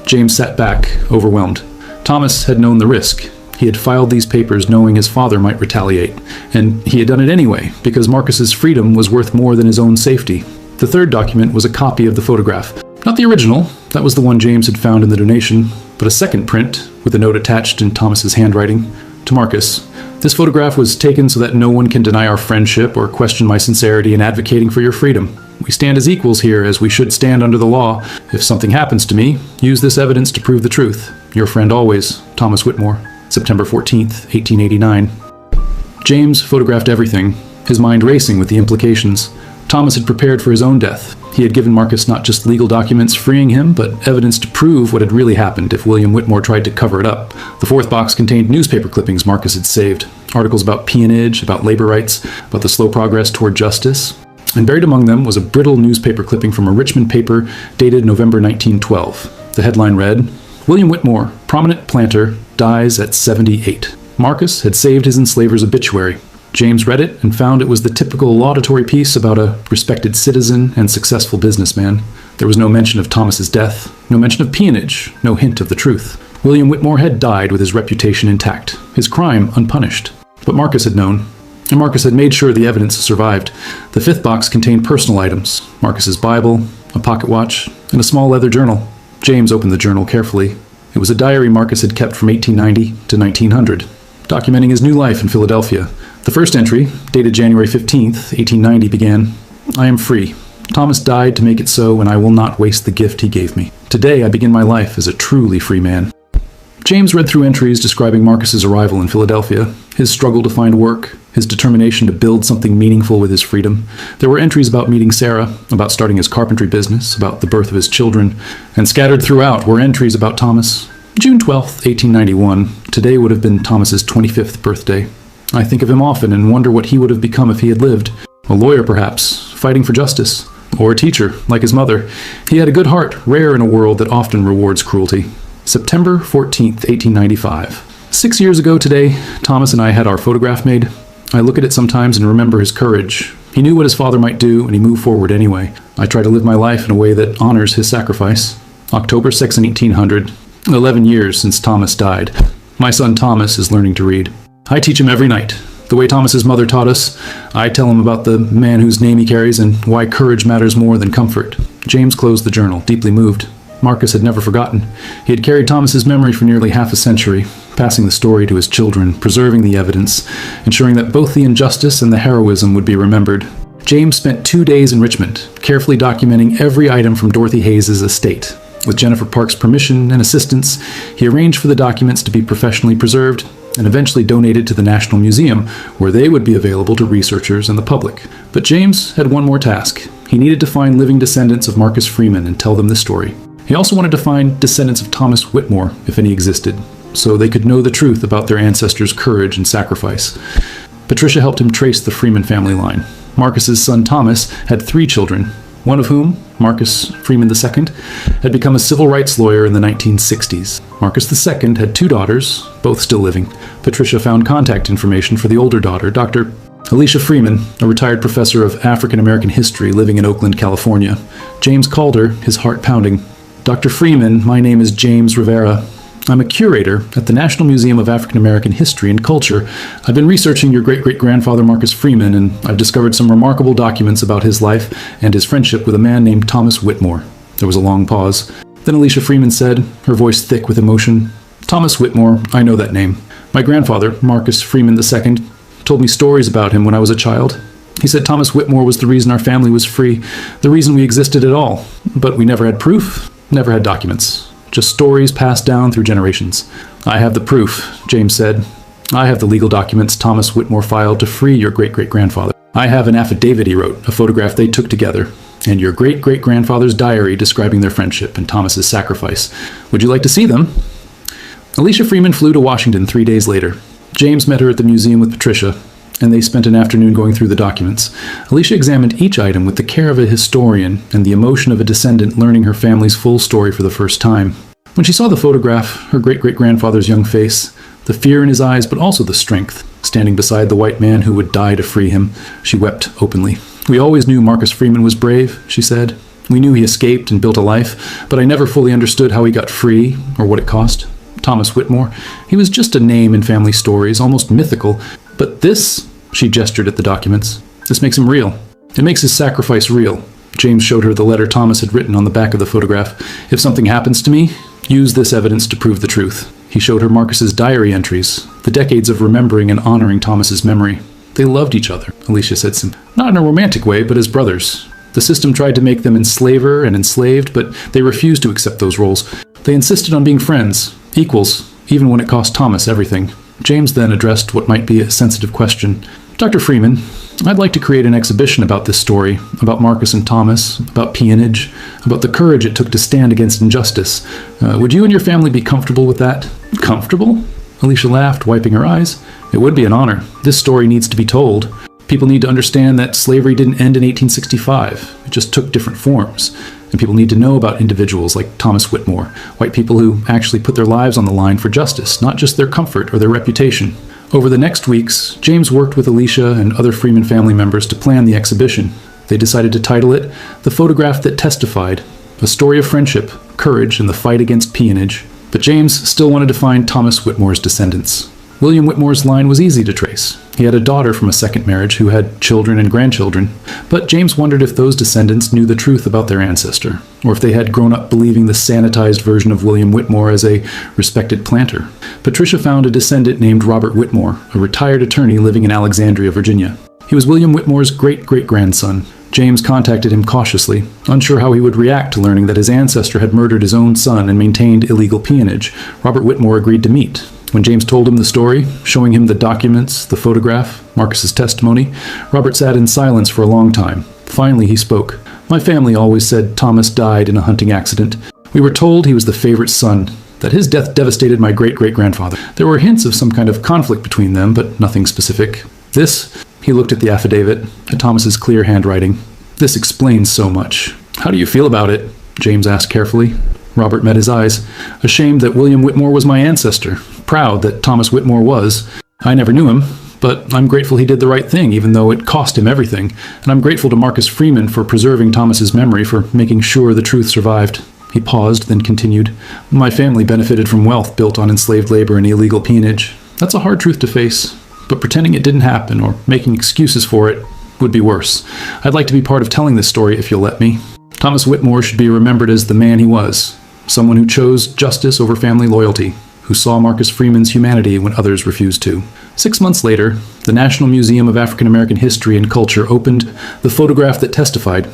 James sat back, overwhelmed. Thomas had known the risk. He had filed these papers knowing his father might retaliate, and he had done it anyway, because Marcus's freedom was worth more than his own safety. The third document was a copy of the photograph. Not the original, that was the one James had found in the donation, but a second print, with a note attached in Thomas's handwriting. To Marcus, "This photograph was taken so that no one can deny our friendship or question my sincerity in advocating for your freedom. We stand as equals here, as we should stand under the law. If something happens to me, use this evidence to prove the truth. Your friend always, Thomas Whitmore." September 14th, 1889. James photographed everything, his mind racing with the implications. Thomas had prepared for his own death. He had given Marcus not just legal documents freeing him, but evidence to prove what had really happened if William Whitmore tried to cover it up. The fourth box contained newspaper clippings Marcus had saved, articles about peonage, about labor rights, about the slow progress toward justice. And buried among them was a brittle newspaper clipping from a Richmond paper dated November 1912. The headline read, "William Whitmore, prominent planter, dies at 78. Marcus had saved his enslaver's obituary. James read it and found it was the typical laudatory piece about a respected citizen and successful businessman. There was no mention of Thomas's death, no mention of peonage, no hint of the truth. William Whitmore had died with his reputation intact, his crime unpunished. But Marcus had known, and Marcus had made sure the evidence survived. The fifth box contained personal items, Marcus's Bible, a pocket watch, and a small leather journal. James opened the journal carefully. It was a diary Marcus had kept from 1890 to 1900, documenting his new life in Philadelphia. The first entry, dated January 15th, 1890, began, "I am free. Thomas died to make it so, and I will not waste the gift he gave me. Today I begin my life as a truly free man." James read through entries describing Marcus's arrival in Philadelphia, his struggle to find work, his determination to build something meaningful with his freedom. There were entries about meeting Sarah, about starting his carpentry business, about the birth of his children, and scattered throughout were entries about Thomas. June 12th, 1891, today would have been Thomas's 25th birthday. I think of him often and wonder what he would have become if he had lived. A lawyer, perhaps, fighting for justice. Or a teacher, like his mother. He had a good heart, rare in a world that often rewards cruelty. September 14th, 1895. 6 years ago today, Thomas and I had our photograph made. I look at it sometimes and remember his courage. He knew what his father might do, and he moved forward anyway. I try to live my life in a way that honors his sacrifice. October 6, 1800. 11 years since Thomas died. My son Thomas is learning to read. I teach him every night. The way Thomas's mother taught us, I tell him about the man whose name he carries and why courage matters more than comfort. James closed the journal, deeply moved. Marcus had never forgotten. He had carried Thomas's memory for nearly half a century, passing the story to his children, preserving the evidence, ensuring that both the injustice and the heroism would be remembered. James spent 2 days in Richmond, carefully documenting every item from Dorothy Hayes's estate. With Jennifer Park's permission and assistance, he arranged for the documents to be professionally preserved and eventually donated to the National Museum, where they would be available to researchers and the public. But James had one more task. He needed to find living descendants of Marcus Freeman and tell them the story. He also wanted to find descendants of Thomas Whitmore, if any existed, so they could know the truth about their ancestors' courage and sacrifice. Patricia helped him trace the Freeman family line. Marcus's son Thomas had 3 children, one of whom, Marcus Freeman II, had become a civil rights lawyer in the 1960s. Marcus II had 2 daughters, both still living. Patricia found contact information for the older daughter, Dr. Alicia Freeman, a retired professor of African American history living in Oakland, California. James called her, his heart pounding. "Dr. Freeman, my name is James Rivera. I'm a curator at the National Museum of African American History and Culture. I've been researching your great-great-grandfather Marcus Freeman, and I've discovered some remarkable documents about his life and his friendship with a man named Thomas Whitmore." There was a long pause. Then Alicia Freeman said, her voice thick with emotion, "Thomas Whitmore, I know that name. My grandfather, Marcus Freeman II, told me stories about him when I was a child. He said Thomas Whitmore was the reason our family was free, the reason we existed at all. But we never had proof, never had documents. Just stories passed down through generations. I have the proof, James said. I have the legal documents Thomas Whitmore filed to free your great-great-grandfather. I have an affidavit he wrote, a photograph they took together, and your great-great-grandfather's diary describing their friendship and Thomas's sacrifice. Would you like to see them? Alicia Freeman flew to Washington 3 days later. James met her at the museum with Patricia, and they spent an afternoon going through the documents. Alicia examined each item with the care of a historian and the emotion of a descendant learning her family's full story for the first time. When she saw the photograph, her great-great-grandfather's young face, the fear in his eyes, but also the strength, standing beside the white man who would die to free him, she wept openly. We always knew Marcus Freeman was brave, she said. We knew he escaped and built a life, but I never fully understood how he got free or what it cost. Thomas Whitmore, he was just a name in family stories, almost mythical. But this, she gestured at the documents, this makes him real. It makes his sacrifice real. James showed her the letter Thomas had written on the back of the photograph. If something happens to me, use this evidence to prove the truth. He showed her Marcus's diary entries, the decades of remembering and honoring Thomas's memory. They loved each other, Alicia said, not in a romantic way, but as brothers. The system tried to make them enslaver and enslaved, but they refused to accept those roles. They insisted on being friends, equals, even when it cost Thomas everything. James then addressed what might be a sensitive question. Dr. Freeman, I'd like to create an exhibition about this story, about Marcus and Thomas, about peonage, about the courage it took to stand against injustice. Would you and your family be comfortable with that? Comfortable? Alicia laughed, wiping her eyes. It would be an honor. This story needs to be told. People need to understand that slavery didn't end in 1865. It just took different forms. And people need to know about individuals like Thomas Whitmore, white people who actually put their lives on the line for justice, not just their comfort or their reputation. Over the next weeks, James worked with Alicia and other Freeman family members to plan the exhibition. They decided to title it The Photograph That Testified, a story of friendship, courage, and the fight against peonage. But James still wanted to find Thomas Whitmore's descendants. William Whitmore's line was easy to trace. He had a daughter from a second marriage who had children and grandchildren, but James wondered if those descendants knew the truth about their ancestor, or if they had grown up believing the sanitized version of William Whitmore as a respected planter. Patricia found a descendant named Robert Whitmore, a retired attorney living in Alexandria, Virginia. He was William Whitmore's great-great-grandson. James contacted him cautiously, unsure how he would react to learning that his ancestor had murdered his own son and maintained illegal peonage. Robert Whitmore agreed to meet. When James told him the story, showing him the documents, the photograph, Marcus's testimony, Robert sat in silence for a long time. Finally, he spoke. My family always said Thomas died in a hunting accident. We were told he was the favorite son, that his death devastated my great-great-grandfather. There were hints of some kind of conflict between them, but nothing specific. This, he looked at the affidavit, at Thomas's clear handwriting. This explains so much. How do you feel about it? James asked carefully. Robert met his eyes. Ashamed that William Whitmore was my ancestor. Proud that Thomas Whitmore was. I never knew him, but I'm grateful he did the right thing, even though it cost him everything. And I'm grateful to Marcus Freeman for preserving Thomas's memory, for making sure the truth survived. He paused, then continued. My family benefited from wealth built on enslaved labor and illegal peonage. That's a hard truth to face, but pretending it didn't happen or making excuses for it would be worse. I'd like to be part of telling this story if you'll let me. Thomas Whitmore should be remembered as the man he was, someone who chose justice over family loyalty, who saw Marcus Freeman's humanity when others refused to. 6 months later, the National Museum of African American History and Culture opened The Photograph That Testified.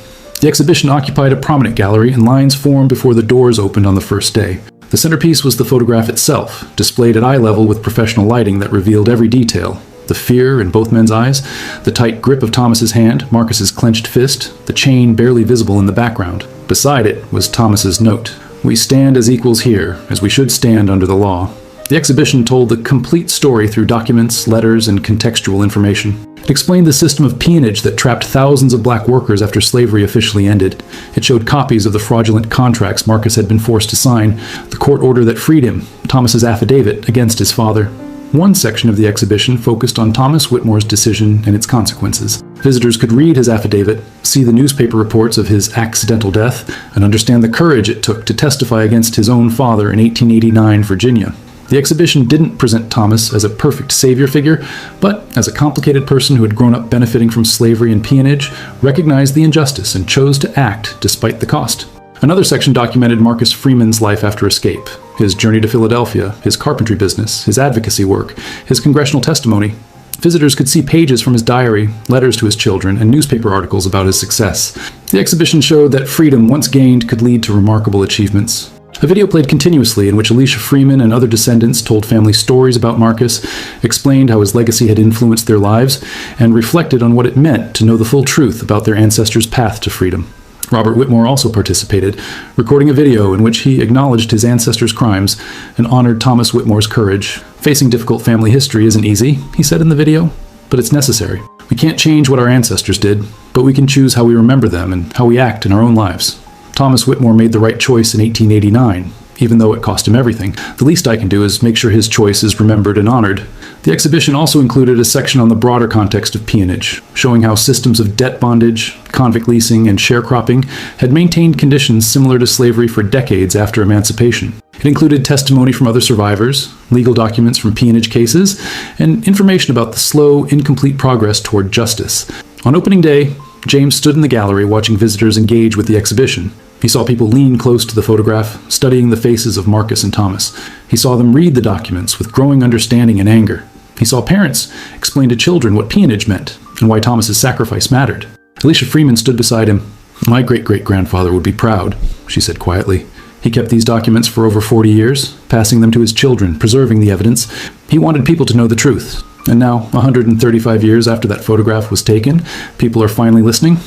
The exhibition occupied a prominent gallery, and lines formed before the doors opened on the first day. The centerpiece was the photograph itself, displayed at eye level with professional lighting that revealed every detail. The fear in both men's eyes, the tight grip of Thomas's hand, Marcus's clenched fist, the chain barely visible in the background. Beside it was Thomas's note. We stand as equals here, as we should stand under the law. The exhibition told the complete story through documents, letters, and contextual information. It explained the system of peonage that trapped thousands of black workers after slavery officially ended. It showed copies of the fraudulent contracts Marcus had been forced to sign, the court order that freed him, Thomas's affidavit against his father. One section of the exhibition focused on Thomas Whitmore's decision and its consequences. Visitors could read his affidavit, see the newspaper reports of his accidental death, and understand the courage it took to testify against his own father in 1889 Virginia. The exhibition didn't present Thomas as a perfect savior figure, but as a complicated person who had grown up benefiting from slavery and peonage, recognized the injustice and chose to act despite the cost. Another section documented Marcus Freeman's life after escape. his journey to Philadelphia, his carpentry business, his advocacy work, his congressional testimony. Visitors could see pages from his diary, letters to his children, and newspaper articles about his success. The exhibition showed that freedom once gained could lead to remarkable achievements. A video played continuously in which Alicia Freeman and other descendants told family stories about Marcus, explained how his legacy had influenced their lives, and reflected on what it meant to know the full truth about their ancestors' path to freedom. Robert Whitmore also participated, recording a video in which he acknowledged his ancestors' crimes and honored Thomas Whitmore's courage. Facing difficult family history isn't easy, he said in the video, but it's necessary. We can't change what our ancestors did, but we can choose how we remember them and how we act in our own lives. Thomas Whitmore made the right choice in 1889, even though it cost him everything. The least I can do is make sure his choice is remembered and honored. The exhibition also included a section on the broader context of peonage, showing how systems of debt bondage, convict leasing, and sharecropping had maintained conditions similar to slavery for decades after emancipation. It included testimony from other survivors, legal documents from peonage cases, and information about the slow, incomplete progress toward justice. On opening day, James stood in the gallery watching visitors engage with the exhibition. He saw people lean close to the photograph, studying the faces of Marcus and Thomas. He saw them read the documents with growing understanding and anger. He saw parents explain to children what peonage meant and why Thomas's sacrifice mattered. Alicia Freeman stood beside him. "My great-great-grandfather would be proud," she said quietly. He kept these documents for over 40 years, passing them to his children, preserving the evidence. He wanted people to know the truth. And now, 135 years after that photograph was taken, people are finally listening.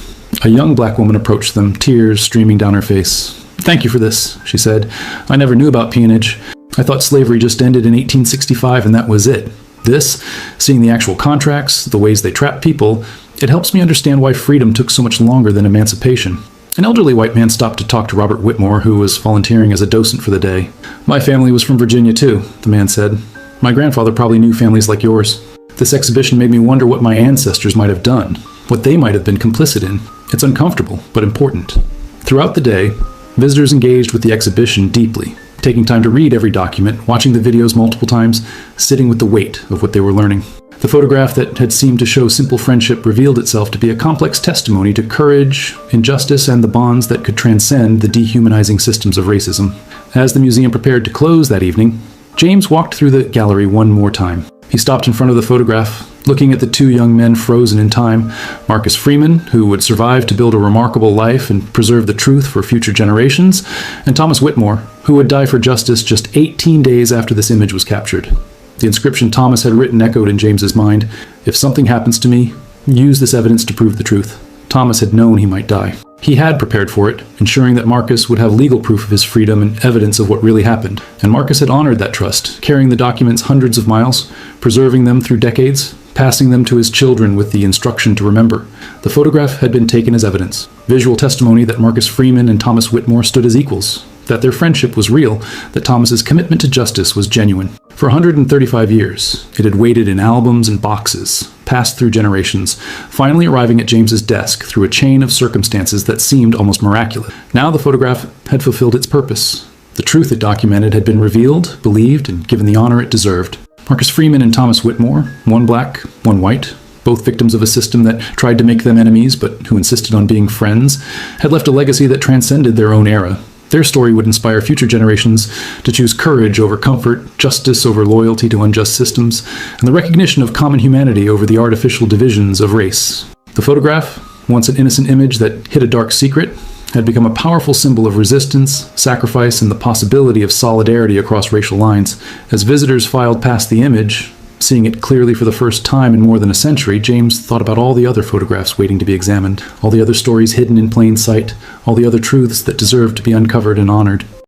A young black woman approached them, tears streaming down her face. "Thank you for this," she said. "I never knew about peonage. I thought slavery just ended in 1865 and that was it. This, seeing the actual contracts, the ways they trapped people, it helps me understand why freedom took so much longer than emancipation." An elderly white man stopped to talk to Robert Whitmore, who was volunteering as a docent for the day. "My family was from Virginia too," the man said. "My grandfather probably knew families like yours. This exhibition made me wonder what my ancestors might have done, what they might have been complicit in. It's uncomfortable, but important." Throughout the day, visitors engaged with the exhibition deeply, taking time to read every document, watching the videos multiple times, sitting with the weight of what they were learning. The photograph that had seemed to show simple friendship revealed itself to be a complex testimony to courage, injustice, and the bonds that could transcend the dehumanizing systems of racism. As the museum prepared to close that evening, James walked through the gallery one more time. He stopped in front of the photograph, looking at the two young men frozen in time, Marcus Freeman, who would survive to build a remarkable life and preserve the truth for future generations, and Thomas Whitmore, who would die for justice just 18 days after this image was captured. The inscription Thomas had written echoed in James's mind, "If something happens to me, use this evidence to prove the truth." Thomas had known he might die. He had prepared for it, ensuring that Marcus would have legal proof of his freedom and evidence of what really happened. And Marcus had honored that trust, carrying the documents hundreds of miles, preserving them through decades, passing them to his children with the instruction to remember. The photograph had been taken as evidence, visual testimony that Marcus Freeman and Thomas Whitmore stood as equals, that their friendship was real, that Thomas's commitment to justice was genuine. For 135 years, it had waited in albums and boxes, passed through generations, finally arriving at James's desk through a chain of circumstances that seemed almost miraculous. Now the photograph had fulfilled its purpose. The truth it documented had been revealed, believed, and given the honor it deserved. Marcus Freeman and Thomas Whitmore, one black, one white, both victims of a system that tried to make them enemies but who insisted on being friends, had left a legacy that transcended their own era. Their story would inspire future generations to choose courage over comfort, justice over loyalty to unjust systems, and the recognition of common humanity over the artificial divisions of race. The photograph, once an innocent image that hid a dark secret, had become a powerful symbol of resistance, sacrifice, and the possibility of solidarity across racial lines. As visitors filed past the image, seeing it clearly for the first time in more than a century, James thought about all the other photographs waiting to be examined, all the other stories hidden in plain sight, all the other truths that deserved to be uncovered and honored.